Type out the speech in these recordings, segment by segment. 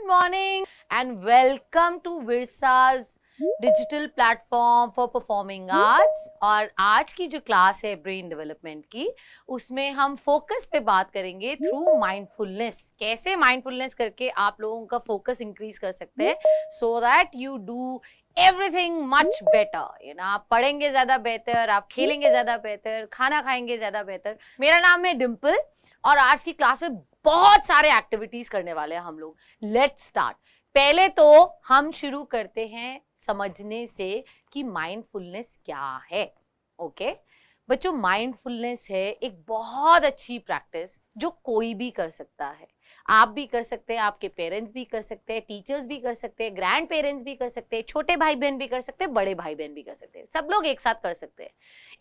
morning and welcome to Virsa's digital platform for performing arts. और आज की जो क्लास है ब्रेन डेवलपमेंट की, उसमें हम फोकस पे बात करेंगे थ्रू माइंडफुलनेस। कैसे माइंडफुलनेस करके आप लोगों का फोकस इंक्रीज कर सकते हैं so that you do everything much better. आप पढ़ेंगे ज्यादा बेहतर, आप खेलेंगे ज्यादा बेहतर, खाना खाएंगे ज्यादा बेहतर। मेरा नाम है डिम्पल और आज की क्लास में बहुत सारे एक्टिविटीज करने वाले हैं हम लोग। Let's start. पहले तो हम शुरू करते हैं समझने से कि माइंडफुलनेस क्या है। ओके बच्चों, माइंडफुलनेस है एक बहुत अच्छी प्रैक्टिस जो कोई भी कर सकता है। आप भी कर सकते हैं, आपके पेरेंट्स भी कर सकते हैं, टीचर्स भी कर सकते हैं, ग्रैंड पेरेंट्स भी कर सकते हैं, छोटे भाई बहन भी कर सकते हैं, बड़े भाई बहन भी कर सकते हैं, सब लोग एक साथ कर सकते हैं।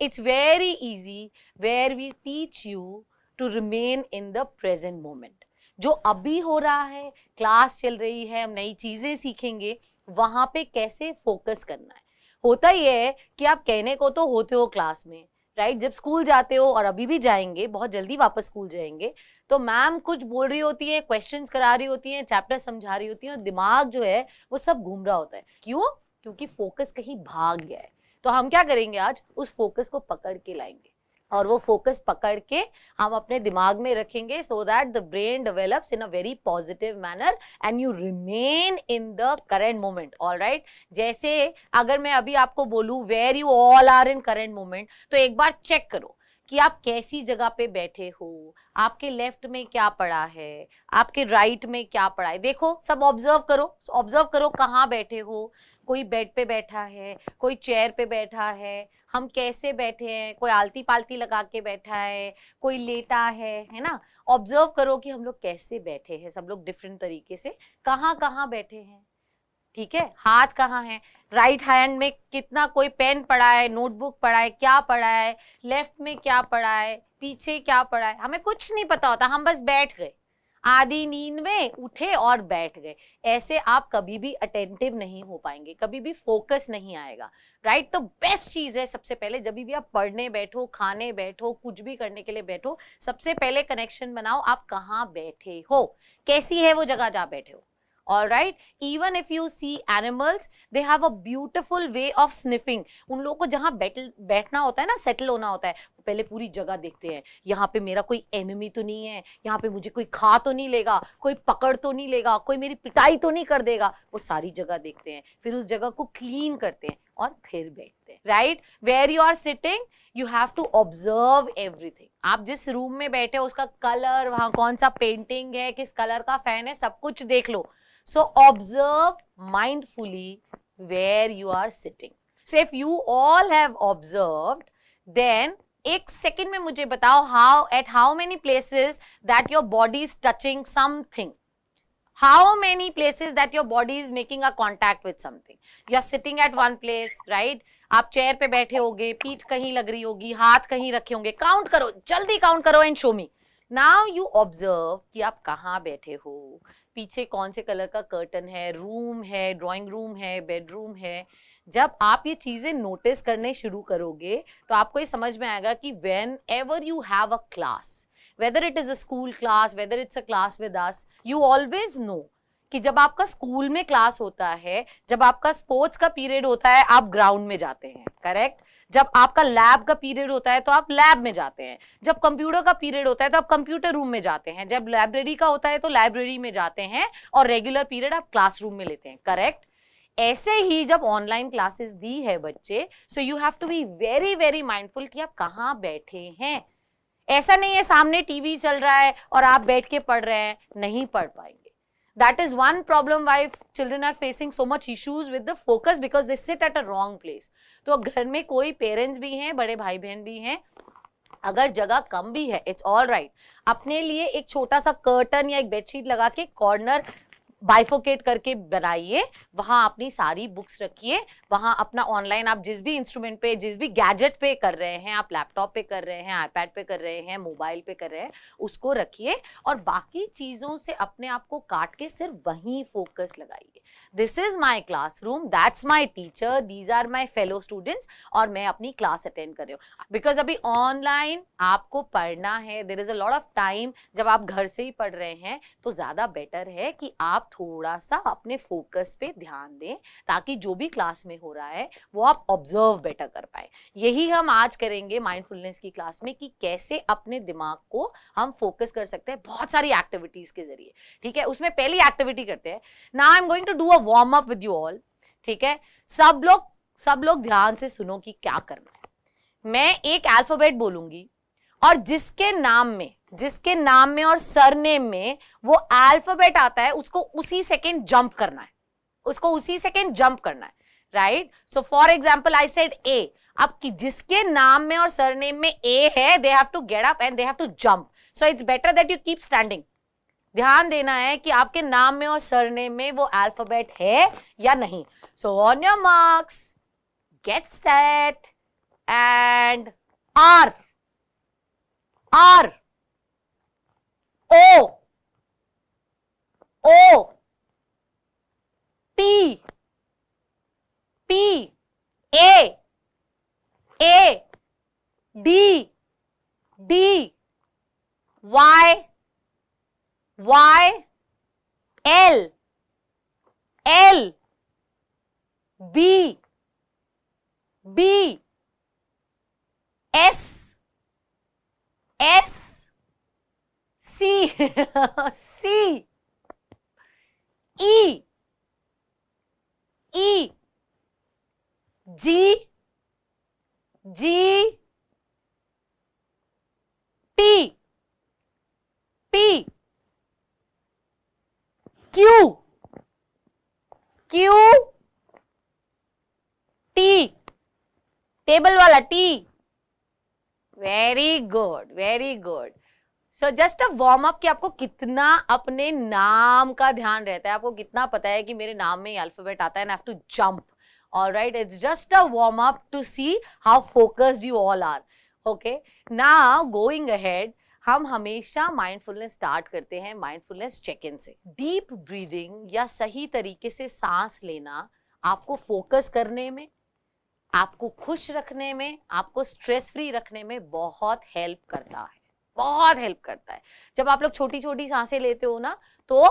It's very easy where we teach you to remain in the present moment. जो अभी हो रहा है, क्लास चल रही है, हम नई चीजें सीखेंगे, वहां पे कैसे फोकस करना है। होता ही है कि आप कहने को तो होते हो क्लास में, राइट? जब स्कूल जाते हो और अभी भी जाएंगे, बहुत जल्दी वापस स्कूल जाएंगे, तो मैम कुछ बोल रही होती है, क्वेश्चंस करा रही होती हैं, चैप्टर समझा रही होती हैं और दिमाग जो है वो सब घूम रहा होता है। क्यों? क्योंकि फोकस कहीं भाग गया है। तो हम क्या करेंगे, आज उस फोकस को पकड़ के लाएंगे और वो फोकस पकड़ के हम अपने दिमाग में रखेंगे so that the brain develops in a very positive manner and you remain in the current moment. All right, जैसे अगर मैं अभी आपको बोलूं where you all are in current moment, तो एक बार चेक करो कि आप कैसी जगह पे बैठे हो, आपके लेफ्ट में क्या पड़ा है, आपके राइट में क्या पड़ा है। देखो, सब ऑब्जर्व करो कहाँ बैठे हो। कोई बेड पे बैठा है, कोई चेयर पे बैठा है, हम कैसे बैठे हैं, कोई आलती पालती लगा के बैठा है, कोई लेटा है ना। ऑब्जर्व करो कि हम लोग कैसे बैठे हैं, सब लोग डिफरेंट तरीके से कहाँ कहाँ बैठे हैं। ठीक है, हाथ कहाँ है, राइट हैंड में कितना, कोई पेन पड़ा है, नोटबुक पड़ा है, क्या पड़ा है, लेफ्ट में क्या पड़ा है, पीछे क्या पड़ा है, हमें कुछ नहीं पता होता। हम बस बैठ गए, आधी नींद में उठे और बैठ गए। ऐसे आप कभी भी अटेंटिव नहीं हो पाएंगे, कभी भी फोकस नहीं आएगा, राइट? तो बेस्ट चीज है, सबसे पहले जब भी आप पढ़ने बैठो, खाने बैठो, कुछ भी करने के लिए बैठो, सबसे पहले कनेक्शन बनाओ, आप कहाँ बैठे हो, कैसी है वो जगह जहाँ बैठे हो। All right, even if you see animals, they have a beautiful way of sniffing. उन लोगों को जहाँ बैठना होता है ना, सेटल होना होता है, पहले पूरी जगह देखते हैं, यहाँ पे मेरा कोई एनिमी तो नहीं है, यहाँ पे मुझे कोई खा तो नहीं लेगा, कोई पकड़ तो नहीं लेगा, कोई मेरी पिटाई तो नहीं कर देगा। वो सारी जगह देखते हैं, फिर उस जगह को क्लीन करते हैं और फिर बैठते हैं। Right, where you are sitting you have to observe everything. आप जिस रूम में बैठे हो उसका कलर, वहां कौन सा पेंटिंग है, किस कलर का फैन है, सब कुछ देख लो। So observe mindfully where you are sitting. So if you all have observed, then एक सेकेंड में मुझे बताओ at how many places that your body is touching something. How many places that your body is making a contact with something. You are sitting at one place, right? आप chair पे बैठे होगे, पीठ कहीं लग रही होगी, हाथ कहीं रखे होंगे। काउंट करो, जल्दी काउंट करो and show me. Now you observe कि आप कहाँ बैठे हो, पीछे कौन से कलर का कर्टन है, रूम है, ड्राइंग रूम है, बेडरूम है। जब आप ये चीजें नोटिस करने शुरू करोगे तो आपको ये समझ में आएगा कि when ever you have a class, whether it is a school class, whether it's a class with us, you always know कि जब आपका स्कूल में क्लास होता है, जब आपका स्पोर्ट्स का पीरियड होता है, आप ग्राउंड में जाते हैं, करेक्ट? जब आपका लैब का पीरियड होता है तो आप लैब में जाते हैं, जब कंप्यूटर का पीरियड होता है तो आप कंप्यूटर रूम में जाते हैं, जब लाइब्रेरी का होता है तो लाइब्रेरी में जाते हैं, और रेगुलर पीरियड आप क्लासरूम में लेते हैं, करेक्ट? ऐसे ही जब ऑनलाइन क्लासेस भी है बच्चे, so you have to be very very mindful कि आप कहाँ बैठे हैं। ऐसा नहीं है सामने टीवी चल रहा है और आप बैठ के पढ़ रहे हैं, नहीं पढ़ पाएंगे। That is one problem why children are facing so much issues with the focus because they sit at a wrong place. तो घर में कोई पेरेंट्स भी हैं, बड़े भाई बहन भी हैं, अगर जगह कम भी है, इट्स ऑल राइट, अपने लिए एक छोटा सा कर्टन या एक बेडशीट लगा के कॉर्नर बाइफोकेट करके बनाइए, वहां अपनी सारी बुक्स रखिए, वहां अपना ऑनलाइन आप जिस भी इंस्ट्रूमेंट पे, जिस भी गैजेट पे कर रहे हैं, आप लैपटॉप पे कर रहे हैं, आईपैड पे कर रहे हैं, मोबाइल पे कर रहे हैं, उसको रखिए और बाकी चीजों से अपने आप को काट के सिर्फ वहीं फोकस लगाइए। This is my classroom, that's my teacher, these are my fellow students, और मैं अपनी क्लास अटेंड कर रही हूँ। बिकॉज अभी ऑनलाइन आपको पढ़ना है, there is a lot of time, जब आप घर से ही पढ़ रहे हैं तो ज्यादा बेटर है कि आप आप थोड़ा सा अपने फोकस पे ध्यान दें ताकि जो भी क्लास में हो रहा है वो आप ऑब्जर्व बेटर कर पाए। यही हम आज करेंगे माइंडफुलनेस की क्लास में कि कैसे अपने दिमाग को हम फोकस कर सकते हैं बहुत सारी एक्टिविटीज के जरिए। ठीक है, उसमें पहली एक्टिविटी करते हैं। Now I am going to do a warm up with you all. ठीक है, सब लोग ध्यान से सुनो कि क्या करना है। मैं एक अल्फाबेट बोलूंगी और जिसके नाम में और सरनेम में वो अल्फाबेट आता है उसको उसी सेकंड जंप करना है, right? So for example I said A. अब कि जिसके नाम में और सरनेम में ए है they have to get up and they have to jump. So it's better that you keep standing. ध्यान देना है कि आपके नाम में और सरनेम में वो अल्फाबेट है या नहीं। So on your marks, get set and R, O, P, A, D, Y, L, B, S, C, E, G, P, Q, T, table वाला T। Very good. So just a warm up कि आपको कितना अपने नाम का ध्यान रहता है, आपको कितना पता है कि मेरे नाम में अल्फाबेट आता है and I have to jump. All right, it's just a warm up to see how focused you all are. Okay, now going ahead, हम हमेशा माइंडफुलनेस स्टार्ट करते हैं माइंडफुलनेस चेक इन से। डीप ब्रीदिंग या सही तरीके से सांस लेना आपको फोकस करने में, आपको खुश रखने में, आपको स्ट्रेस फ्री रखने में बहुत हेल्प करता है। जब आप लोग छोटी छोटी सांसें लेते हो ना तो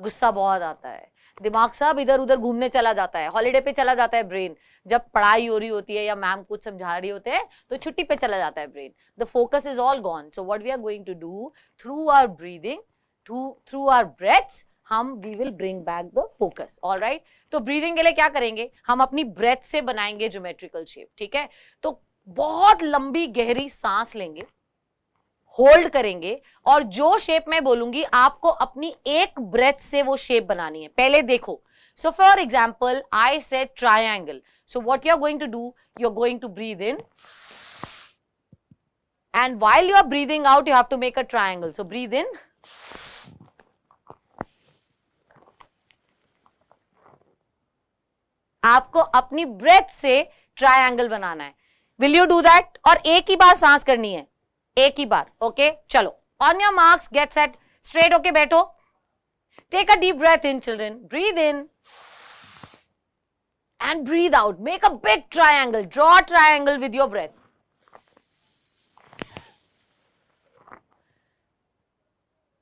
गुस्सा बहुत आता है, दिमाग सब इधर उधर घूमने चला जाता है, हॉलीडे पे चला जाता है ब्रेन। जब पढ़ाई हो रही होती है या मैम कुछ समझा रही होते हैं तो छुट्टी पे चला जाता है brain. The focus is all gone. So what we are going to do through our breathing, through our breaths, we will bring back the focus. All right, तो ब्रीदिंग के लिए क्या करेंगे, हम अपनी ब्रेथ से बनाएंगे ज्योमेट्रिकल शेप। ठीक है, तो बहुत लंबी गहरी सांस लेंगे, होल्ड करेंगे और जो शेप मैं बोलूंगी आपको अपनी एक ब्रेथ से वो शेप बनानी है। पहले देखो, so for example I said triangle. So what you are going to do, you are going to breathe in and while you are breathing out you have to make a triangle. So breathe in, आपको अपनी breath से triangle बनाना है। Will you do that? और एक ही बार सांस करनी है, एक ही बार। ओके, चलो, on your marks, get set, straight होके बैठो। Take a deep breath in children, breathe in and breathe out, make a big triangle, draw triangle with your breath.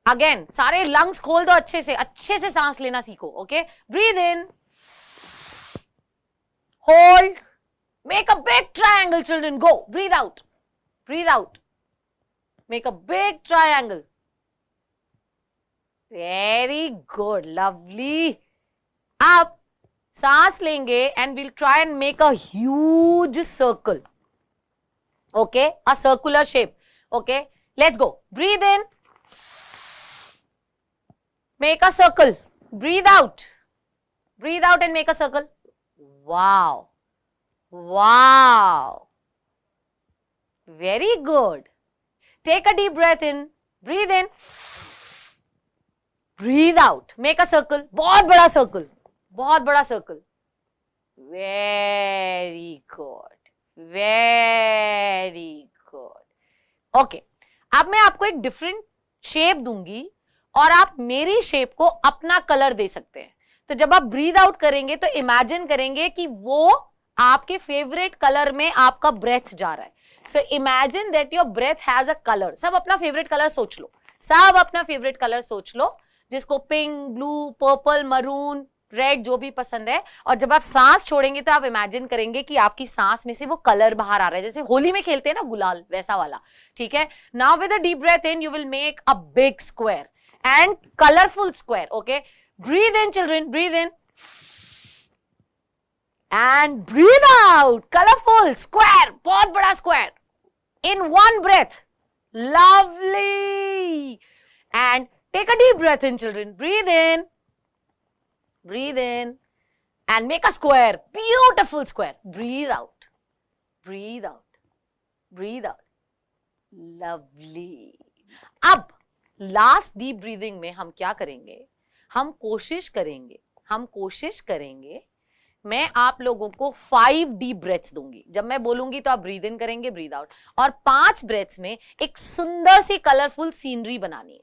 Again सारे लंग्स खोल दो, अच्छे से सांस लेना सीखो। Okay, breathe in, hold, make a big triangle children, go, breathe out, make a big triangle, very good, lovely। अब सांस लेंगे and we'll try and make a huge circle, okay, a circular shape। okay, let's go, breathe in, make a circle, breathe out and make a circle। Wow, very good। Take a deep breath in, breathe in, breathe out, make a circle, बहुत बड़ा circle, very good। Okay, अब मैं आपको एक different shape दूंगी और आप मेरी शेप को अपना कलर दे सकते हैं। तो जब आप ब्रीद आउट करेंगे तो इमेजिन करेंगे कि वो आपके फेवरेट कलर में आपका ब्रेथ जा रहा है। So imagine that your breath has a colour. सब अपना फेवरेट कलर सोच लो, जिसको pink, blue, purple, maroon, red जो भी पसंद है, और जब आप सांस छोड़ेंगे तो आप इमेजिन करेंगे कि आपकी सांस में से वो कलर बाहर आ रहा है, जैसे होली में खेलते हैं ना गुलाल, वैसा वाला, ठीक है। Now with a deep breath in you will make a big square and colourful square, okay. Breathe in children, breathe in and breathe out, colourful square, बहुत बड़ा square, in one breath, lovely, and take a deep breath in children, breathe in and make a square, beautiful square, breathe out, breathe out, breathe out, lovely। अब last deep breathing में हम क्या करेंगे, हम कोशिश करेंगे मैं आप लोगों को 5 डीप ब्रेथ्स दूंगी, जब मैं बोलूंगी तो आप ब्रीद इन करेंगे, ब्रीद आउट, और 5 ब्रेथ्स में एक सुंदर सी कलरफुल सीनरी बनानी है,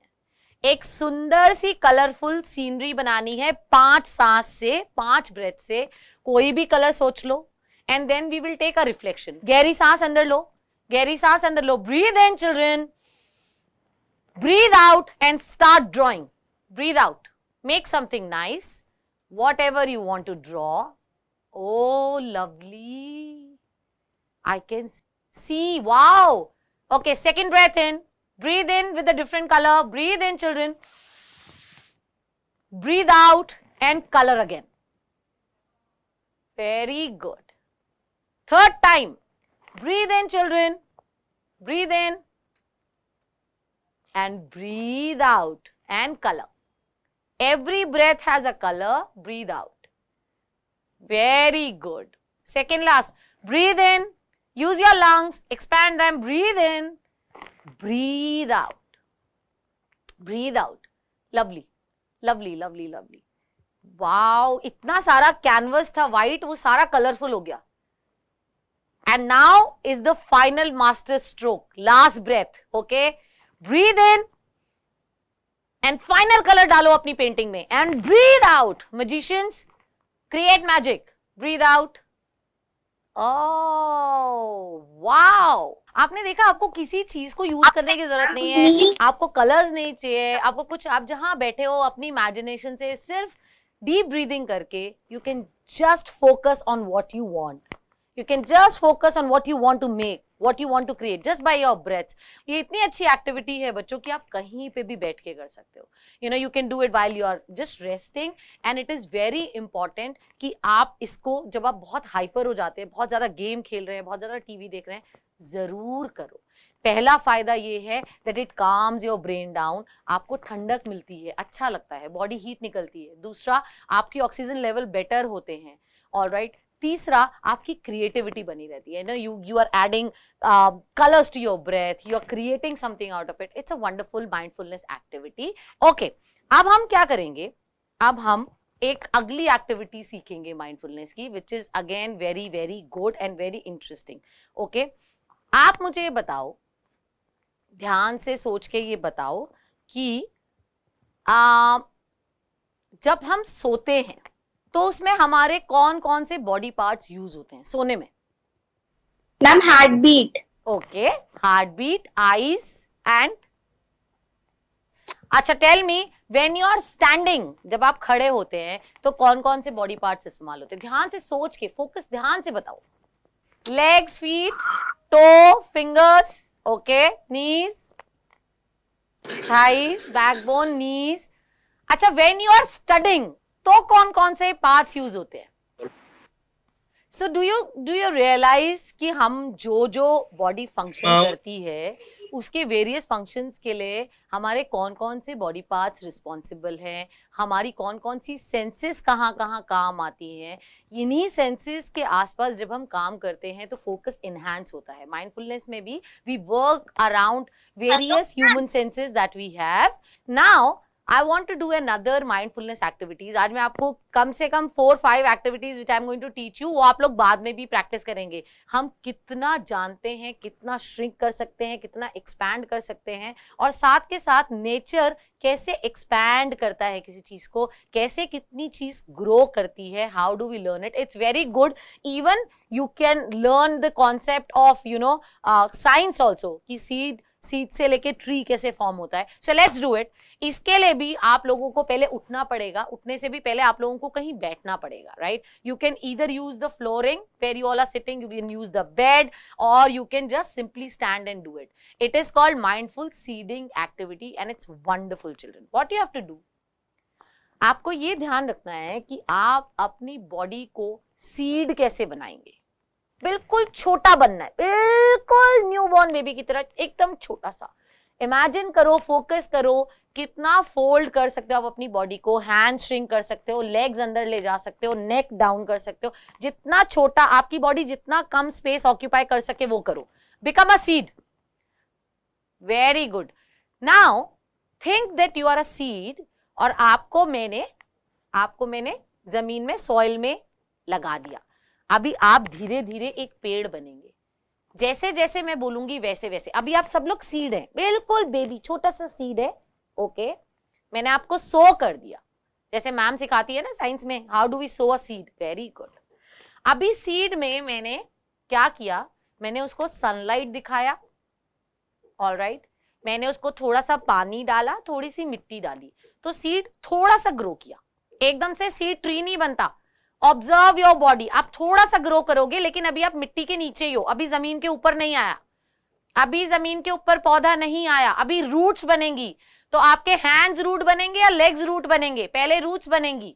एक सुंदर सी कलरफुल सीनरी बनानी है 5 सांस से, 5 ब्रेथ से, कोई भी कलर सोच लो, and then we will take a reflection. गहरी सांस अंदर लो, गहरी सांस अंदर लो, breathe in children, breathe out and start drawing, breathe out, make something nice, whatever you want to draw. Oh, lovely. I can see. Wow. Okay, second breath in. Breathe in with a different color. Breathe in, children. Breathe out and color again. Very good. Third time. Breathe in, children. Breathe in. And breathe out and color. Every breath has a color. Breathe out. Very good. Second last. Breathe in. Use your lungs. Expand them. Breathe in. Breathe out. Breathe out. Lovely. Lovely, lovely, lovely. Wow. इतना सारा canvas था white, वो सारा colourful हो गया. And now is the final master stroke. Last breath. Okay. Breathe in. And final color डालो अपनी painting में. And breathe out. Magicians, create magic. Breathe out. Oh, wow. आपने देखा, आपको किसी चीज को यूज करने की जरूरत नहीं है, आपको कलर्स नहीं चाहिए, आपको कुछ, आप जहां बैठे हो अपनी इमेजिनेशन से सिर्फ डीप ब्रीदिंग करके you can just focus on what you want, you can just focus on what you want to make, what you want to create just by your breaths. ये इतनी अच्छी एक्टिविटी है बच्चों की, आप कहीं पे भी बैठ के कर सकते हो. You know, you can do it while you are just resting, and it is very important कि आप इसको, जब आप बहुत हाइपर हो जाते हैं, बहुत ज्यादा गेम खेल रहे हैं, बहुत ज्यादा टीवी देख रहे हैं, जरूर करो. पहला फायदा ये है that it calms your brain down, आपको ठंडक मिलती है, अच्छा लगता है, बॉडी हीट निकलती है. दूसरा, आपकी ऑक्सीजन लेवल बेटर होते हैं. ऑलराइट. तीसरा, आपकी क्रिएटिविटी बनी रहती है ना, you are adding colours to your breath, you are creating something out of it. It's a wonderful mindfulness activity. Okay, अब हम क्या करेंगे, अब हम एक अगली एक्टिविटी सीखेंगे माइंडफुलनेस की, which is again very very good and very interesting. Okay, आप मुझे ये बताओ, ध्यान से सोच के ये बताओ कि जब हम सोते हैं तो उसमें हमारे कौन कौन से बॉडी पार्ट्स यूज होते हैं सोने में? Ma'am, heart beat. Okay, heart beat, eyes and, अच्छा tell me, when you are standing, जब आप खड़े होते हैं तो कौन कौन से बॉडी पार्ट्स इस्तेमाल होते हैं? ध्यान से सोच के, फोकस ध्यान से बताओ. Legs, feet, toe, fingers, okay, knees, thighs, backbone, knees. अच्छा, व्हेन यू आर स्टडिंग तो कौन कौन से पार्ट्स यूज होते हैं? सो डू यू रियलाइज कि हम जो बॉडी फंक्शन करती है उसके वेरियस फंक्शंस के लिए हमारे कौन कौन से बॉडी पार्ट्स रिस्पॉन्सिबल हैं, हमारी कौन कौन सी सेंसेस कहाँ कहाँ काम आती हैं. इन्हीं सेंसेस के आसपास जब हम काम करते हैं तो फोकस इनहैंस होता है. माइंडफुलनेस में भी we work around various human senses that we have. Now I want to do another mindfulness activities. आज मैं आपको कम से कम 4-5 activities which I am going to teach you, वो आप लोग बाद में भी प्रैक्टिस करेंगे. हम कितना जानते हैं, कितना श्रिंक कर सकते हैं, कितना एक्सपैंड कर सकते हैं, और साथ के साथ नेचर कैसे एक्सपैंड करता है किसी चीज को, कैसे कितनी चीज ग्रो करती है, how do we learn it. It's very good. Even you can learn the concept of science also, कि सीड से लेके ट्री कैसे फॉर्म होता है. So let's do it. इसके लिए भी आप लोगों को पहले उठना पड़ेगा. उठने से भी पहले आप लोगों को कहीं बैठना पड़ेगा, right? You can either use the flooring where you all are sitting, you can use the bed, और you can just simply stand and do it. It is called mindful seeding activity and it's wonderful, children. What you have to do? आपको ये ध्यान रखना है कि आप अपनी body को सीड कैसे बनाएंगे. बिल्कुल छोटा बनना है, बिल्कुल न्यूबॉर्न बेबी की तरह एकदम छोटा सा. इमेजिन करो, फोकस करो, कितना फोल्ड कर सकते हो आप अपनी बॉडी को. हैंड श्रिंक कर सकते हो, लेग्स अंदर ले जा सकते हो, नेक डाउन कर सकते हो. जितना छोटा आपकी बॉडी, जितना कम स्पेस ऑक्यूपाई कर सके वो करो. Become a seed. Very good. Now think that you are a seed, और आपको मैंने जमीन में, सॉइल में लगा दिया. अभी आप धीरे धीरे एक पेड़ बनेंगे. जैसे जैसे मैं बोलूंगी वैसे वैसे. अभी आप सब लोग सीड हैं, बिल्कुल बेबी छोटा सा सीड है. ओके, मैंने आपको सो कर दिया, जैसे मैम सिखाती है ना साइंस में, how do we sow a seed. Very good. अभी सीड में मैंने क्या किया, मैंने उसको सनलाइट दिखाया. ऑलराइट, मैंने उसको थोड़ा सा पानी डाला, थोड़ी सी मिट्टी डाली, तो सीड थोड़ा सा ग्रो किया. एकदम से सीड ट्री नहीं बनता. Observe your body. आप थोड़ा सा ग्रो करोगे, लेकिन अभी आप मिट्टी के नीचे ही हो, अभी जमीन के ऊपर नहीं आया. अभी जमीन के ऊपर पौधा नहीं आया. अभी रूट्स बनेंगी. तो आपके हैंड्स रूट बनेंगे या लेग्स रूट बनेंगे? पहले रूट्स बनेंगी.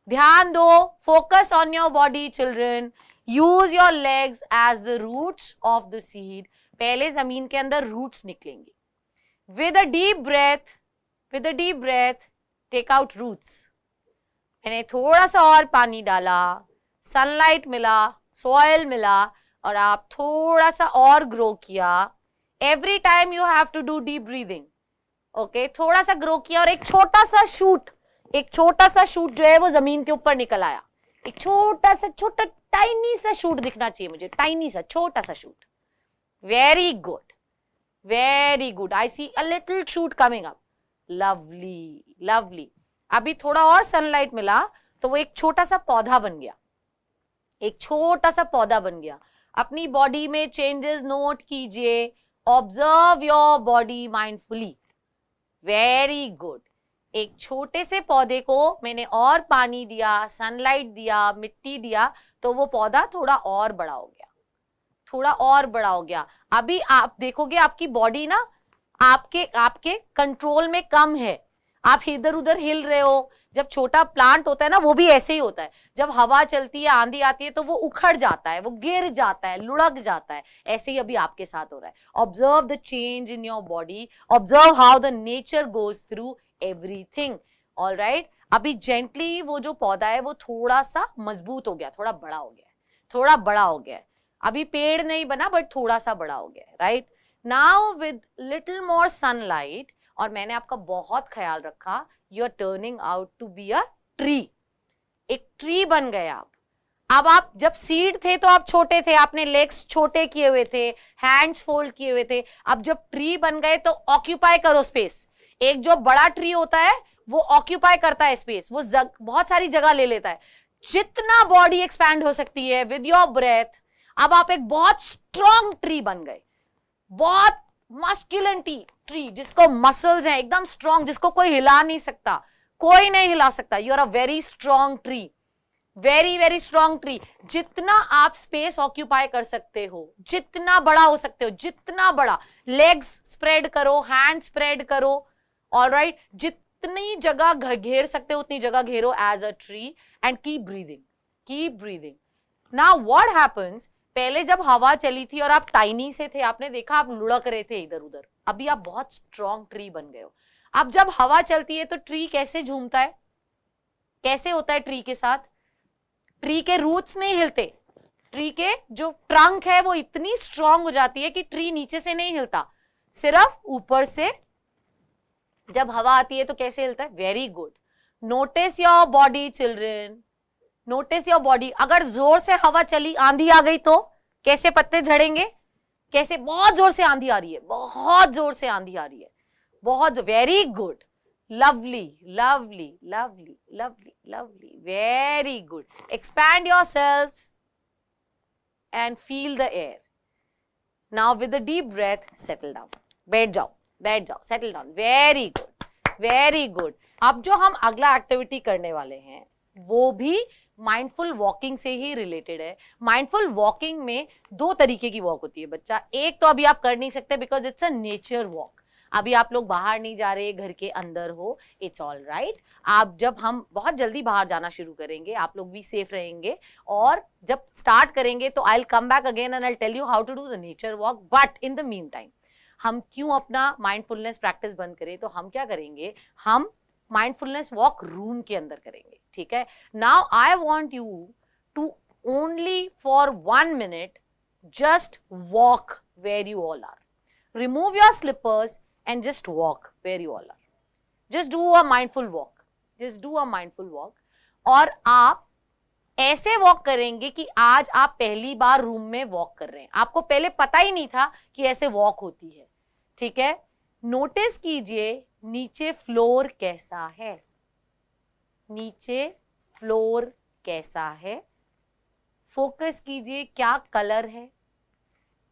ध्यान दो, focus on your body children. Use your legs as the roots of the seed. पहले जमीन के अंदर रूट्स निकलेंगे. With a deep breath take out roots. मैंने थोड़ा सा और पानी डाला, सनलाइट मिला, सॉइल मिला, और आप थोड़ा सा और ग्रो किया. Every time you have to do deep breathing. Okay, थोड़ा सा ग्रो किया, और एक छोटा सा शूट जो है वो जमीन के ऊपर निकल आया. एक छोटा टाइनी सा शूट दिखना चाहिए मुझे, टाइनी सा छोटा सा shoot. Very good. I see a little shoot coming up. Lovely. अभी थोड़ा और सनलाइट मिला तो वो एक छोटा सा पौधा बन गया. अपनी बॉडी में चेंजेस नोट कीजिए. Observe your body mindfully. Very good. एक छोटे से पौधे को मैंने और पानी दिया, सनलाइट दिया, मिट्टी दिया, तो वो पौधा थोड़ा और बड़ा हो गया. अभी आप देखोगे आपकी बॉडी ना आपके कंट्रोल में कम है. आप इधर उधर हिल रहे हो. जब छोटा प्लांट होता है ना, वो भी ऐसे ही होता है. जब हवा चलती है, आंधी आती है, तो वो उखड़ जाता है, वो गिर जाता है, लुढ़क जाता है. ऐसे ही अभी आपके साथ हो रहा है. Observe the change in your body. Observe how the nature goes through everything. Alright, अभी जेंटली वो जो पौधा है वो थोड़ा सा मजबूत हो गया, थोड़ा बड़ा हो गया. अभी पेड़ नहीं बना, बट थोड़ा सा बड़ा हो गया. Right now with little more sunlight, और मैंने आपका बहुत ख्याल रखा, you are turning out to be a tree. एक ट्री बन गए आप. अब आप जब सीड थे तो आप छोटे थे, आपने लेग्स छोटे किए हुए थे, हैंड्स फोल्ड किए हुए थे. अब जब ट्री बन गए तो ऑक्यूपाई करो स्पेस. एक जो बड़ा ट्री होता है वो ऑक्यूपाई करता है स्पेस, वो बहुत सारी जगह ले लेता है. जितना बॉडी एक्सपैंड हो सकती है विद योर ब्रेथ. अब आप एक बहुत स्ट्रॉन्ग ट्री बन गए, बहुत मस्कुलिन ट्री, जिसको मसल्स हैं एकदम स्ट्रॉन्ग, जिसको कोई हिला नहीं सकता, कोई नहीं हिला सकता. You are a very strong tree. Very strong tree. जितना आप स्पेस ऑक्यूपाई कर सकते हो, जितना बड़ा हो सकते हो, जितना बड़ा. लेग्स स्प्रेड करो, हैंड स्प्रेड करो. ऑलराइट, जितनी जगह घेर सकते हो उतनी जगह घेरो as a tree. And keep breathing. Now what happens, पहले जब हवा चली थी और आप टाइनी से थे, आपने देखा आप लुढ़क रहे थे इधर उधर. अभी आप बहुत स्ट्रॉन्ग ट्री बन गए हो. अब जब हवा चलती है तो ट्री कैसे झूमता है, कैसे होता है ट्री के साथ? ट्री के रूट्स नहीं हिलते. ट्री के जो ट्रंक है वो इतनी स्ट्रॉन्ग हो जाती है कि ट्री नीचे से नहीं हिलता, सिर्फ ऊपर से. जब हवा आती है तो कैसे हिलता है? Very good. Notice your body children, notice your body. अगर जोर से हवा चली, आंधी आ गई तो कैसे पत्ते झड़ेंगे? कैसे? बहुत जोर से आंधी आ रही है, बहुत. Very good. lovely. Very good. Expand yourselves and feel the air. Now with a deep breath, settle down. बैठ जाओ, बैठ जाओ, settle down, very good, very good. अब जो हम अगला एक्टिविटी करने वाले हैं वो भी माइंडफुल वॉकिंग से ही रिलेटेड है। माइंडफुल वॉकिंग में दो तरीके की वॉक होती है बच्चा। एक तो अभी आप कर नहीं सकते because it's a nature walk, अभी आप लोग बाहर नहीं जा रहे, घर के अंदर हो, इट्स ऑल राइट। आप जब हम बहुत जल्दी बाहर जाना शुरू करेंगे आप लोग भी सेफ रहेंगे, और जब स्टार्ट करेंगे तो I will come back again and I will tell you how to do the nature walk. But in the meantime हम क्यों अपना माइंडफुलनेस प्रैक्टिस बंद करें, तो हम क्या करेंगे, हम माइंडफुलनेस वॉक रूम के अंदर करेंगे, ठीक है। Now I want you to only for 1 minute just walk where you all are. Remove your slippers and just walk where you all are. Just do a mindful walk. Just do a mindful walk. और आप ऐसे walk करेंगे कि आज आप पहली बार room में walk कर रहे हैं, आपको पहले पता ही नहीं था कि ऐसे वॉक होती है, ठीक है। नोटिस कीजिए नीचे फ्लोर कैसा है, नीचे फ्लोर कैसा है। फोकस कीजिए क्या कलर है,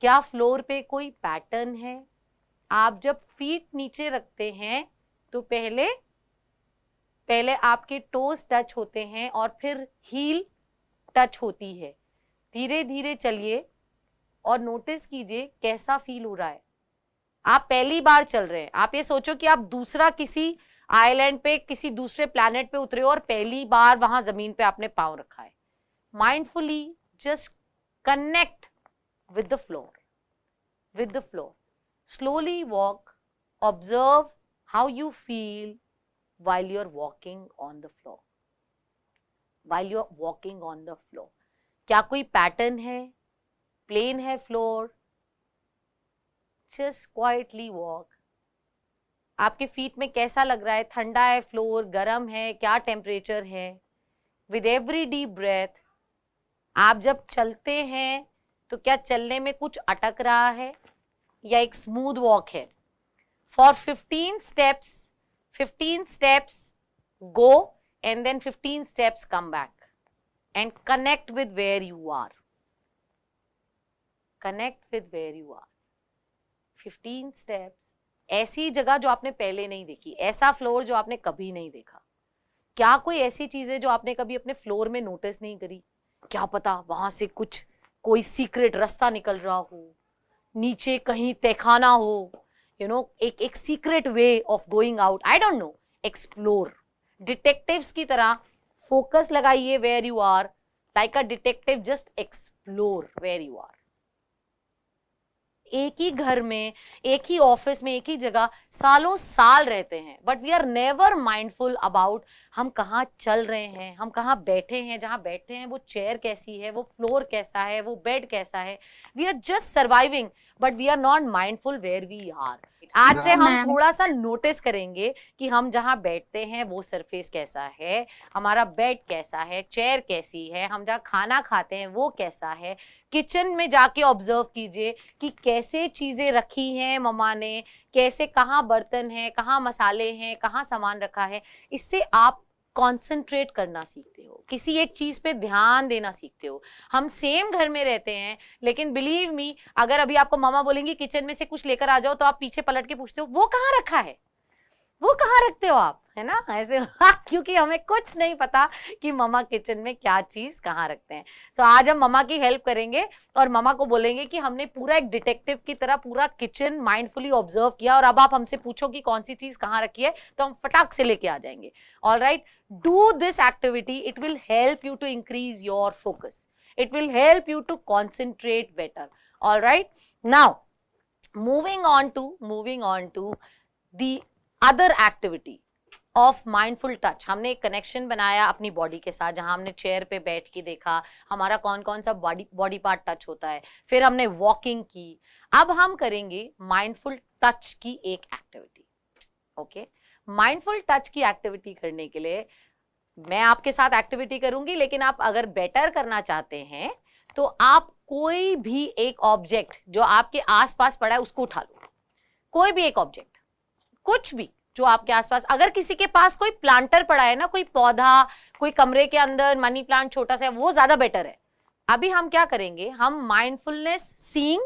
क्या फ्लोर पे कोई पैटर्न है। आप जब फीट नीचे रखते हैं तो पहले आपके टोज टच होते हैं और फिर हील टच होती है। धीरे धीरे चलिए और नोटिस कीजिए कैसा फील हो रहा है। आप पहली बार चल रहे हैं, आप ये सोचो कि आप दूसरा किसी आइलैंड पे, किसी दूसरे प्लैनेट पे उतरे हो और पहली बार वहां जमीन पे आपने पांव रखा है। Mindfully just connect with the floor, with the floor. Slowly walk, observe how you feel while you're walking on the floor. While you're walking on the floor. क्या कोई पैटर्न है, प्लेन है फ्लोर? Just quietly walk. आपके feet में कैसा लग रहा है, ठंडा है फ्लोर, गर्म है, क्या टेम्परेचर है? With every deep breath, आप जब चलते हैं तो क्या चलने में कुछ अटक रहा है या एक स्मूथ वॉक है? For 15 steps go and then 15 steps come back and connect with where you are. Connect with where you are. 15 steps, ऐसी जगह जो आपने पहले नहीं देखी, ऐसा फ्लोर जो आपने कभी नहीं देखा। क्या कोई ऐसी चीज है जो आपने कभी अपने फ्लोर में नोटिस नहीं करी? क्या पता वहां से कुछ कोई सीक्रेट रास्ता निकल रहा हो, नीचे कहीं तहखाना हो, एक secret way of going out, I don't know. Explore, detectives की तरह फोकस लगाइए where you are, like a detective, just explore where you are. एक ही घर में, एक ही ऑफिस में, एक ही जगह सालों साल रहते हैं, but we are never mindful about हम कहाँ चल रहे हैं, हम कहाँ बैठे हैं, जहाँ बैठते हैं वो चेयर कैसी है, वो फ्लोर कैसा है, वो बेड कैसा है। We are just surviving but we are not mindful where we are. आज से हम थोड़ा सा नोटिस करेंगे कि हम जहाँ बैठते हैं वो सरफेस कैसा है, हमारा बेड कैसा है, चेयर कैसी है, हम जहाँ खाना खाते हैं वो कैसा है। किचन में जाके ऑब्जर्व कीजिए कि कैसे चीजें रखी हैं मम्मा ने, कैसे, कहाँ बर्तन है, कहाँ मसाले हैं, कहाँ सामान रखा है। इससे आप कॉन्सेंट्रेट करना सीखते हो, किसी एक चीज पे ध्यान देना सीखते हो। हम सेम घर में रहते हैं लेकिन बिलीव मी, अगर अभी आपको मामा बोलेंगी किचन में से कुछ लेकर आ जाओ तो आप पीछे पलट के पूछते हो वो कहाँ रखा है, वो कहाँ रखते हो आप, है ना, ऐसे। क्योंकि हमें कुछ नहीं पता कि मम्मा किचन में क्या चीज कहाँ रखते हैं। तो आज हम मम्मा की हेल्प करेंगे और मम्मा को बोलेंगे कि हमने पूरा एक डिटेक्टिव की तरह पूरा किचन माइंडफुली ऑब्जर्व किया, और अब आप हमसे पूछो कि कौन सी चीज कहाँ रखी है तो हम फटाक से लेके आ जाएंगे। All right, do this activity, it will help you to increase your focus, it will help you to concentrate better. All right, now moving on to the other activity of mindful touch. हमने एक connection बनाया अपनी body के साथ, जहां हमने chair पे बैठ के देखा हमारा कौन कौन सा बॉडी पार्ट टच होता है, फिर हमने वॉकिंग की। अब हम करेंगे माइंडफुल टच की एक एक्टिविटी। ओके, माइंडफुल टच की एक्टिविटी करने के लिए मैं आपके साथ एक्टिविटी करूंगी, लेकिन आप अगर बेटर करना चाहते हैं तो आप कोई भी एक ऑब्जेक्ट जो आपके आसपास पड़ा है उसको उठा लो। कोई भी एक ऑब्जेक्ट, कुछ भी जो आपके आसपास, अगर किसी के पास कोई प्लांटर पड़ा है ना, कोई पौधा, कोई कमरे के अंदर मनी प्लांट छोटा सा है, वो ज्यादा बेटर है। अभी हम क्या करेंगे, हम माइंडफुलनेस सीइंग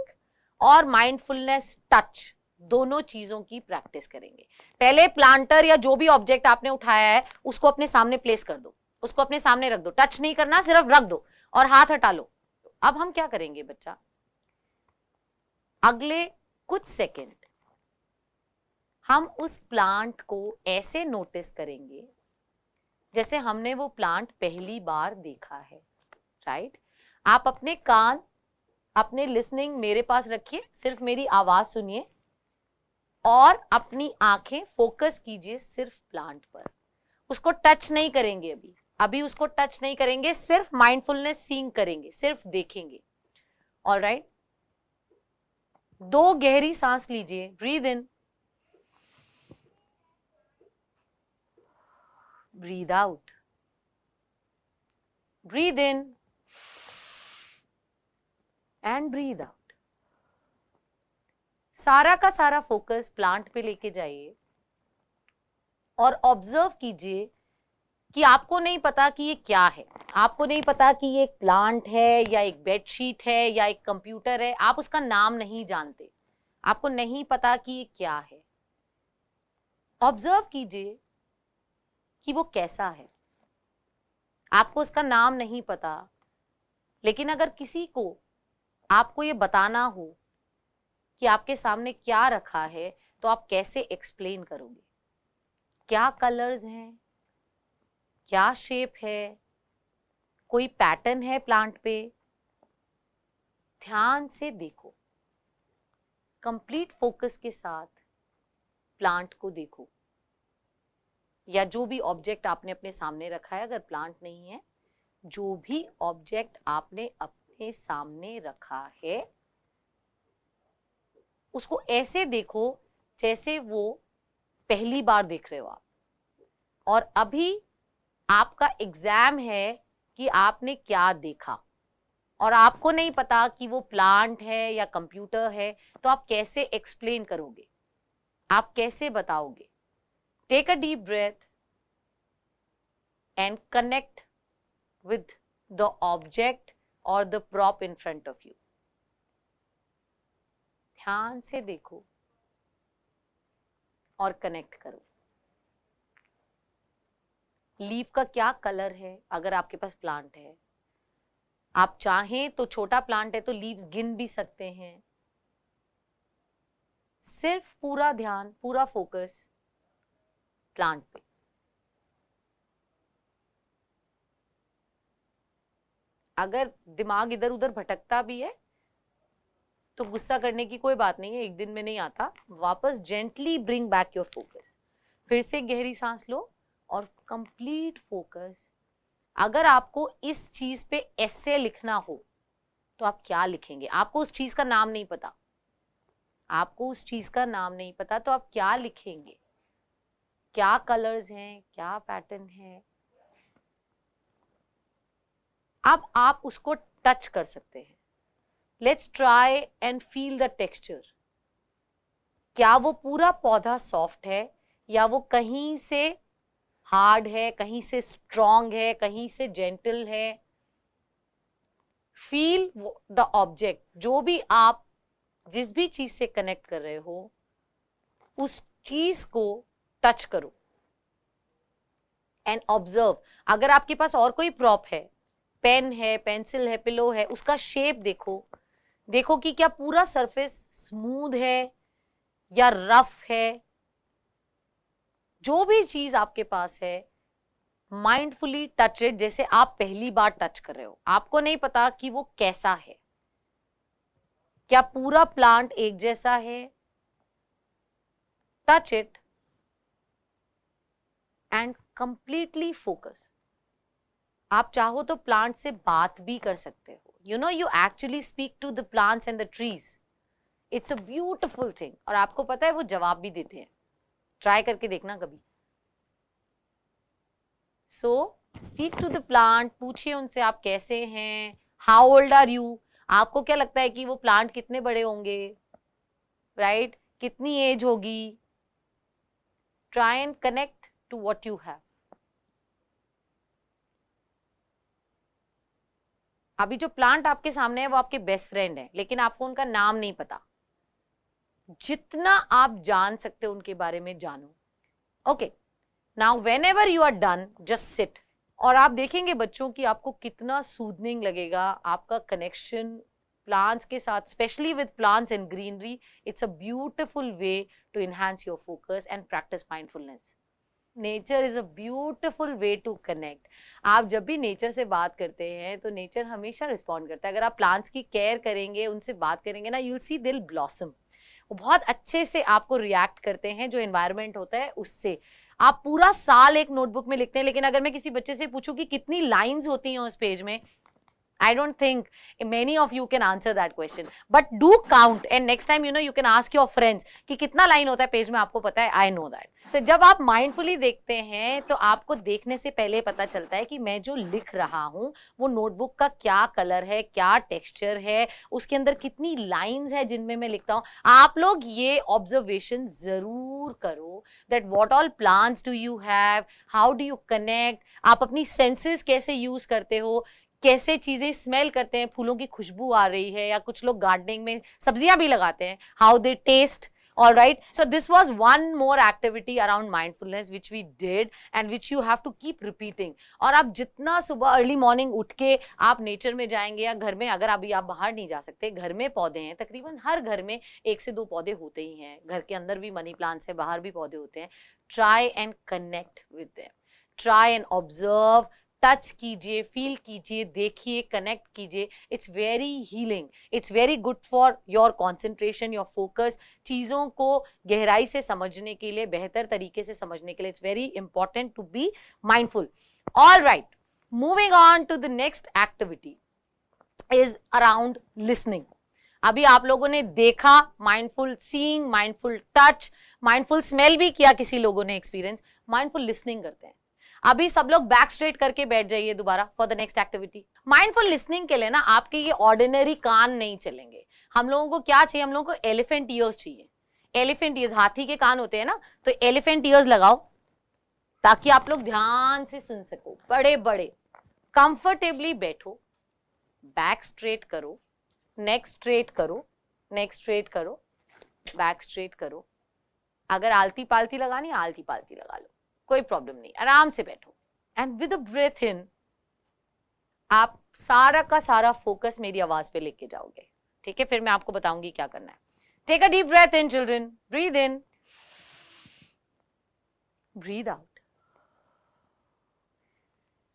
और माइंडफुलनेस टच दोनों चीजों की प्रैक्टिस करेंगे। पहले प्लांटर या जो भी ऑब्जेक्ट आपने उठाया है उसको अपने सामने प्लेस कर दो, उसको अपने सामने रख दो, टच नहीं करना, सिर्फ रख दो और हाथ हटा लो। अब हम क्या करेंगे बच्चा, अगले कुछ सेकंड हम उस प्लांट को ऐसे नोटिस करेंगे जैसे हमने वो प्लांट पहली बार देखा है, राइट? आप अपने कान, अपने लिसनिंग मेरे पास रखिए, सिर्फ मेरी आवाज सुनिए और अपनी आंखें फोकस कीजिए सिर्फ प्लांट पर। उसको टच नहीं करेंगे, अभी अभी उसको टच नहीं करेंगे, सिर्फ माइंडफुलनेस सीइंग करेंगे, सिर्फ देखेंगे। ऑलराइट, 2 गहरी सांस लीजिए, breathe in, breathe out, breathe in and breathe out. सारा का सारा फोकस प्लांट पे लेके जाइए और ऑब्जर्व कीजिए कि आपको नहीं पता कि ये क्या है, आपको नहीं पता कि ये एक प्लांट है या एक बेडशीट है या एक कंप्यूटर है, आप उसका नाम नहीं जानते, आपको नहीं पता कि ये क्या है। ऑब्जर्व कीजिए कि वो कैसा है। आपको उसका नाम नहीं पता, लेकिन अगर किसी को आपको ये बताना हो कि आपके सामने क्या रखा है तो आप कैसे एक्सप्लेन करोगे? क्या कलर्स हैं, क्या शेप है, कोई पैटर्न है प्लांट पे? ध्यान से देखो, कंप्लीट फोकस के साथ प्लांट को देखो, या जो भी ऑब्जेक्ट आपने अपने सामने रखा है, अगर प्लांट नहीं है, जो भी ऑब्जेक्ट आपने अपने सामने रखा है उसको ऐसे देखो जैसे वो पहली बार देख रहे हो आप। और अभी आपका एग्जाम है कि आपने क्या देखा और आपको नहीं पता कि वो प्लांट है या कंप्यूटर है, तो आप कैसे एक्सप्लेन करोगे, आप कैसे बताओगे? Take a deep breath and connect with the object or the prop in front of you. ध्यान से देखो और कनेक्ट करो। लीफ का क्या कलर है अगर आपके पास प्लांट है? आप चाहें तो, छोटा प्लांट है तो लीव्स गिन भी सकते हैं। सिर्फ पूरा ध्यान, पूरा फोकस प्लांट पे। अगर दिमाग इधर उधर भटकता भी है तो गुस्सा करने की कोई बात नहीं है, एक दिन में नहीं आता, वापस gently bring back your focus. फिर से गहरी सांस लो और कंप्लीट फोकस। अगर आपको इस चीज पे ऐसे लिखना हो तो आप क्या लिखेंगे? आपको उस चीज का नाम नहीं पता, आपको उस चीज का नाम नहीं पता, तो आप क्या लिखेंगे? क्या कलर्स हैं, क्या पैटर्न है? अब आप उसको टच कर सकते हैं। Let's try and feel the texture. क्या वो पूरा पौधा सॉफ्ट है या वो कहीं से हार्ड है, कहीं से स्ट्रॉन्ग है, कहीं से जेंटल है? Feel the object. जो भी आप जिस भी चीज से कनेक्ट कर रहे हो उस चीज को टच करो एंड ऑब्जर्व। अगर आपके पास और कोई प्रॉप है, पेन है, पेंसिल है, पिलो है, उसका शेप देखो। देखो कि क्या पूरा सरफेस स्मूथ है या रफ है। जो भी चीज आपके पास है, माइंडफुली टच इट जैसे आप पहली बार टच कर रहे हो। आपको नहीं पता कि वो कैसा है, क्या पूरा प्लांट एक जैसा है? Touch it and completely focus. आप चाहो तो प्लांट से बात भी कर सकते हो। You know, you actually speak to the plants and the trees. It's a beautiful thing. और आपको पता है वो जवाब भी देते हैं। ट्राई करके देखना कभी। So speak to the plant, पूछिए उनसे आप कैसे हैं, हाउ ओल्ड आर यू। आपको क्या लगता है कि वो प्लांट कितने बड़े होंगे, राइट? कितनी एज होगी? Try and connect to what you have. अभी जो प्लांट आपके सामने है वो आपके बेस्ट फ्रेंड है, लेकिन आपको उनका नाम नहीं पता। जितना आप जान सकते हो उनके बारे में जानो. Okay, now whenever you are done, just sit. और आप देखेंगे बच्चों की आपको कितना सूदनिंग लगेगा. आपका कनेक्शन प्लांट्स के साथ, specially with plants and greenery, it's a beautiful way to enhance your focus and practice mindfulness. Nature is a beautiful way to connect. आप जब भी नेचर से बात करते हैं तो नेचर हमेशा रिस्पॉन्ड करता है. अगर आप प्लांट्स की केयर करेंगे, उनसे बात करेंगे ना, यू विल सी दिल ब्लॉसम. वो बहुत अच्छे से आपको रिएक्ट करते हैं जो एनवायरनमेंट होता है उससे. आप पूरा साल एक नोटबुक में लिखते हैं, लेकिन अगर मैं किसी बच्चे से पूछूं कि कितनी लाइंस होती हैं उस पेज में, I don't think many of you can answer that question. But do count and next time you can ask your friends कि कितना लाइन होता है पेज में, आपको पता है. I know that. So जब आप mindfully देखते हैं तो आपको देखने से पहले पता चलता है कि मैं जो लिख रहा हूँ वो नोटबुक का क्या कलर है, क्या टेक्सचर है, उसके अंदर कितनी लाइंस है जिनमें मैं लिखता हूँ. आप लोग ये ऑब्जर्वेशन जरूर करो that what all plants do you have, how do you connect, आप अपनी सेंसेस कैसे यूज करते हो, कैसे चीजें स्मेल करते हैं, फूलों की खुशबू आ रही है, या कुछ लोग गार्डनिंग में सब्जियां भी लगाते हैं, how they taste. All right, so this was one more activity around mindfulness which we did and which you have to keep repeating. और आप जितना सुबह अर्ली मॉर्निंग उठ के आप नेचर में जाएंगे या घर में, अगर अभी आप बाहर नहीं जा सकते, घर में पौधे हैं, तकरीबन हर घर में 1 से 2 पौधे होते ही हैं. घर के अंदर भी मनी प्लांट्स है, बाहर भी पौधे होते हैं. Try and connect with them, try and observe, touch कीजिए, फील कीजिए, देखिए, कनेक्ट कीजिए. It's very healing, it's very good for your concentration, your focus. चीज़ों को गहराई से समझने के लिए, बेहतर तरीके से समझने के लिए, it's very important to be mindful. All right, moving on to the next activity is around listening. अभी आप लोगों ने देखा mindful seeing, mindful touch, mindful smell भी किया किसी लोगों ने एक्सपीरियंस. माइंडफुल लिसनिंग करते हैं. अभी सब लोग बैक स्ट्रेट करके बैठ जाइए दोबारा for the next activity. Mindful listening के लिए ना आपके ये ऑर्डिनरी कान नहीं चलेंगे. हम लोगों को क्या चाहिए? हम लोगों को एलिफेंट ईयर्स चाहिए. एलिफेंट ईयर्स, हाथी के कान होते हैं ना, तो एलिफेंट ईयर्स लगाओ ताकि आप लोग ध्यान से सुन सको. बड़े बड़े कंफर्टेबली बैठो, बैक स्ट्रेट करो, नेक स्ट्रेट करो, नेक स्ट्रेट करो, बैक स्ट्रेट करो. अगर आलती पालती लगानी, आलती पालती लगा लो, कोई प्रॉब्लम नहीं. आराम से बैठो and with a breath in आप सारा का सारा फोकस मेरी आवाज पे लेके जाओगे. ठीक है, फिर मैं आपको बताऊंगी क्या करना है. Take a deep breath in children, breathe in, breathe out.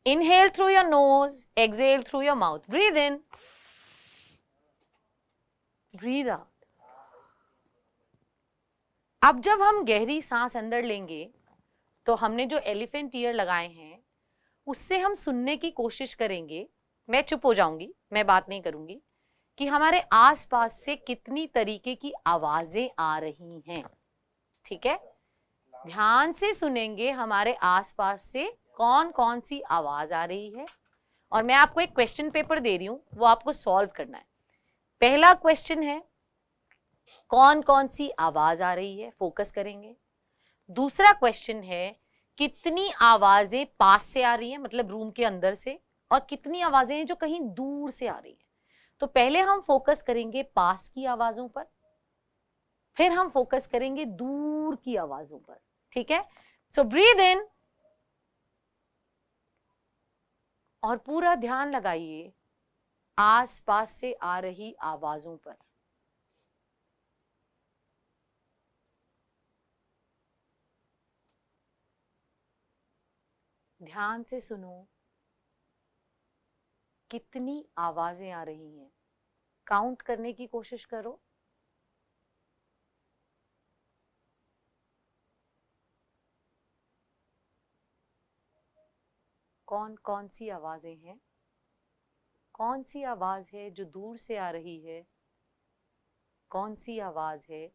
Inhale through your nose, exhale through your mouth. Breathe in, breathe out. अब जब हम गहरी सांस अंदर लेंगे तो हमने जो एलिफेंट ईयर लगाए हैं उससे हम सुनने की कोशिश करेंगे. मैं चुप हो जाऊंगी, मैं बात नहीं करूंगी, कि हमारे आसपास से कितनी तरीके की आवाजें आ रही हैं. ठीक है, ध्यान से सुनेंगे हमारे आसपास से कौन कौन सी आवाज आ रही है. और मैं आपको एक क्वेश्चन पेपर दे रही हूं, वो आपको सॉल्व करना है. पहला क्वेश्चन है कौन कौन सी आवाज आ रही है, फोकस करेंगे. दूसरा क्वेश्चन है कितनी आवाजें पास से आ रही हैं, मतलब रूम के अंदर से, और कितनी आवाजें हैं जो कहीं दूर से आ रही हैं. तो पहले हम फोकस करेंगे पास की आवाजों पर, फिर हम फोकस करेंगे दूर की आवाजों पर. ठीक है, सो ब्रीद इन और पूरा ध्यान लगाइए आस पास से आ रही आवाजों पर. ध्यान से सुनो कितनी आवाजें आ रही हैं. काउंट करने की कोशिश करो. कौन कौन सी आवाजें हैं, कौन सी आवाज है जो दूर से आ रही है, कौन सी आवाज है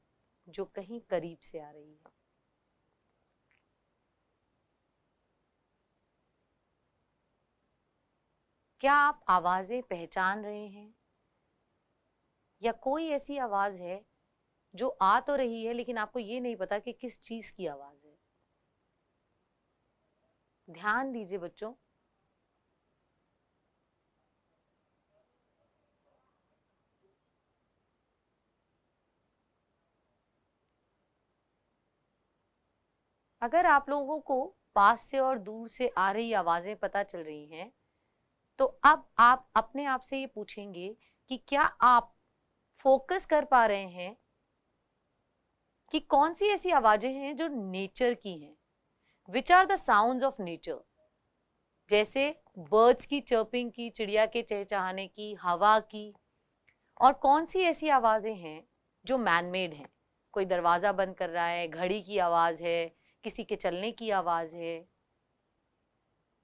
जो कहीं करीब से आ रही है. क्या आप आवाजें पहचान रहे हैं, या कोई ऐसी आवाज है जो आ तो रही है लेकिन आपको ये नहीं पता कि किस चीज की आवाज है. ध्यान दीजिए बच्चों. अगर आप लोगों को पास से और दूर से आ रही आवाजें पता चल रही हैं, तो अब आप अपने आप से ये पूछेंगे कि क्या आप फोकस कर पा रहे हैं कि कौन सी ऐसी आवाजें हैं जो नेचर की हैं, which are the sounds of nature, जैसे बर्ड्स की चर्पिंग की, चिड़िया के चहचहाने की, हवा की, और कौन सी ऐसी आवाजें हैं जो मैनमेड हैं, कोई दरवाजा बंद कर रहा है, घड़ी की आवाज है, किसी के चलने की आवाज है।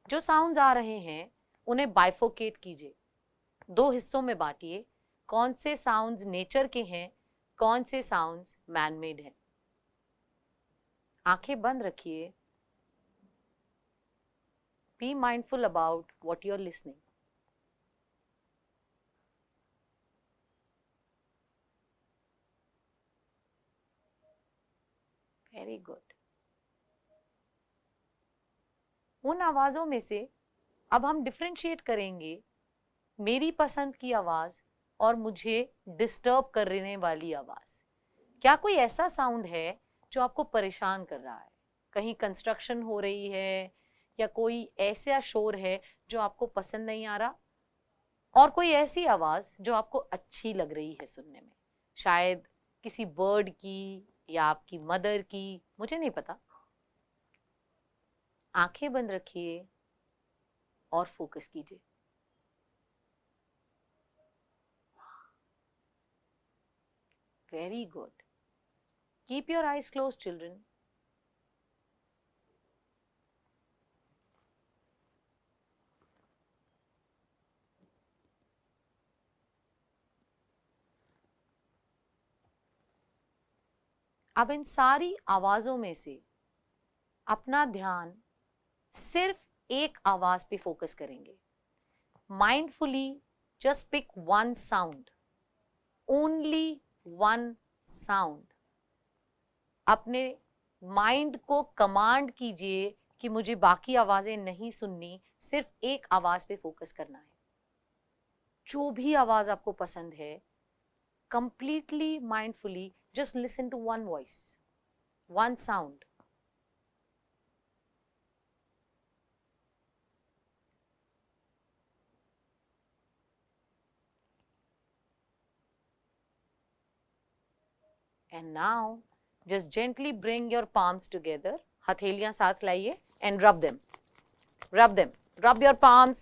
जो साउंड्स आ रहे हैं उन्हें बाइफोकेट कीजिए, दो हिस्सों में बांटिए, कौन से साउंड्स नेचर के हैं, कौन से साउंड्स मैनमेड हैं। आंखें बंद रखिए, be mindful about what you are listening. Very good. उन आवाजों में से अब हम डिफरेंशिएट करेंगे मेरी पसंद की आवाज और मुझे डिस्टर्ब करने वाली आवाज। क्या कोई ऐसा साउंड है जो आपको परेशान कर रहा है, कहीं कंस्ट्रक्शन हो रही है या कोई ऐसा शोर है जो आपको पसंद नहीं आ रहा, और कोई ऐसी आवाज जो आपको अच्छी लग रही है सुनने में, शायद किसी बर्ड की या आपकी मदर की, मुझे नहीं पता। आंखें बंद रखिए और फोकस कीजिए। Very good. Keep your eyes close children. अब इन सारी आवाजों में से अपना ध्यान सिर्फ एक आवाज पे फोकस करेंगे। Mindfully just pick one sound, only one sound. अपने माइंड को कमांड कीजिए कि मुझे बाकी आवाजें नहीं सुननी, सिर्फ एक आवाज पे फोकस करना है। जो भी आवाज आपको पसंद है, completely mindfully just listen to one voice, one sound. And now just gently bring your palms together, हथेलियां साथ लाइए, and rub them, rub your palms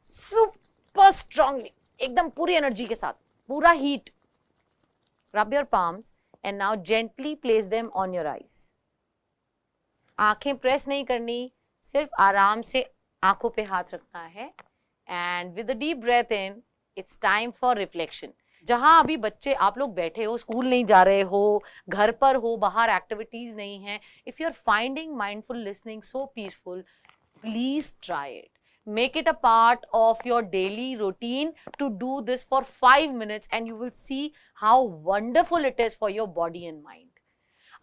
super strongly, एकदम पूरी एनर्जी के साथ, पूरा heat. Rub your palms and now gently place them on your eyes. आंखें press नहीं करनी, सिर्फ आराम से आंखों पे हाथ रखना है। And with a deep breath in, it's time for reflection. जहां अभी बच्चे आप लोग बैठे हो, स्कूल नहीं जा रहे हो, घर पर हो, बाहर एक्टिविटीज नहीं है, if you're finding mindful listening so peaceful, please try it. Make it a part of your daily routine to do this for 5 minutes and you will see how wonderful it is for your body and mind.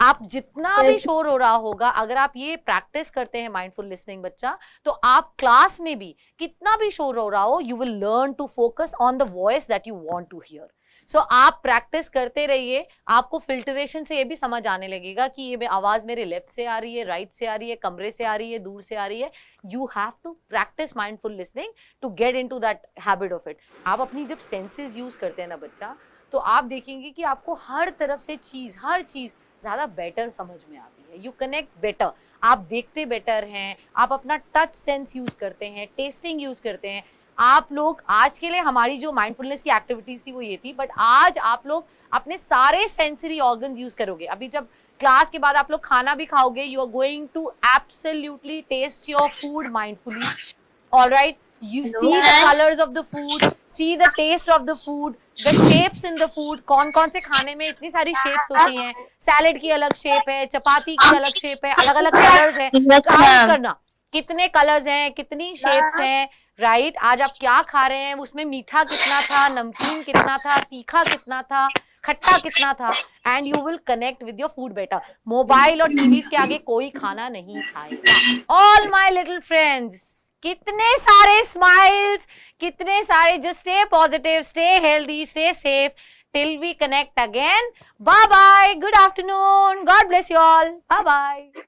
आप जितना भी शोर हो रहा होगा, अगर आप ये प्रैक्टिस करते हैं माइंडफुल लिसनिंग बच्चा, तो आप क्लास में भी कितना भी शोर हो रहा हो, you will learn to focus on the voice that you want to hear. So आप प्रैक्टिस करते रहिए, आपको फिल्टरेशन से ये भी समझ आने लगेगा कि ये आवाज मेरे लेफ्ट से आ रही है, राइट से आ रही है, कमरे से आ रही है, दूर से आ रही है। You have to practise mindful listening to get into that habit of it. आप अपनी जब सेंसेस यूज करते हैं ना बच्चा, तो आप देखेंगे कि आपको हर तरफ से हर चीज ज्यादा बेटर समझ में आती है। यू कनेक्ट बेटर, आप देखते बेटर हैं, आप अपना टच सेंस यूज करते हैं, टेस्टिंग यूज करते हैं। आप लोग आज के लिए, हमारी जो माइंडफुलनेस की एक्टिविटीज थी वो ये थी, बट आज आप लोग अपने सारे सेंसरी ऑर्गन्स यूज करोगे। अभी जब क्लास के बाद आप लोग खाना भी खाओगे, you are going to absolutely taste your food mindfully. Alright, you see the colors of the food, see the taste of the food, the shapes in the food. कौन से खाने में इतनी सारी shapes होती हैं, सैलेड की अलग शेप है, चपाती की अलग शेप है, अलग अलग कलर्स हैं, काउंट करना कितने कलर्स हैं, कितनी शेप्स हैं, राइट। आज आप क्या खा रहे हैं, उसमें मीठा कितना था, नमकीन कितना था, तीखा कितना था, खट्टा कितना था, and you will connect with your food better. Mobile और टीवी के आगे कोई खाना नहीं खाएगा। ऑल माय लिटिल फ्रेंड्स, कितने सारे स्माइल्स, कितने सारे, just stay positive, stay healthy, stay safe till we connect again. Bye bye, good afternoon, God bless you all, bye bye.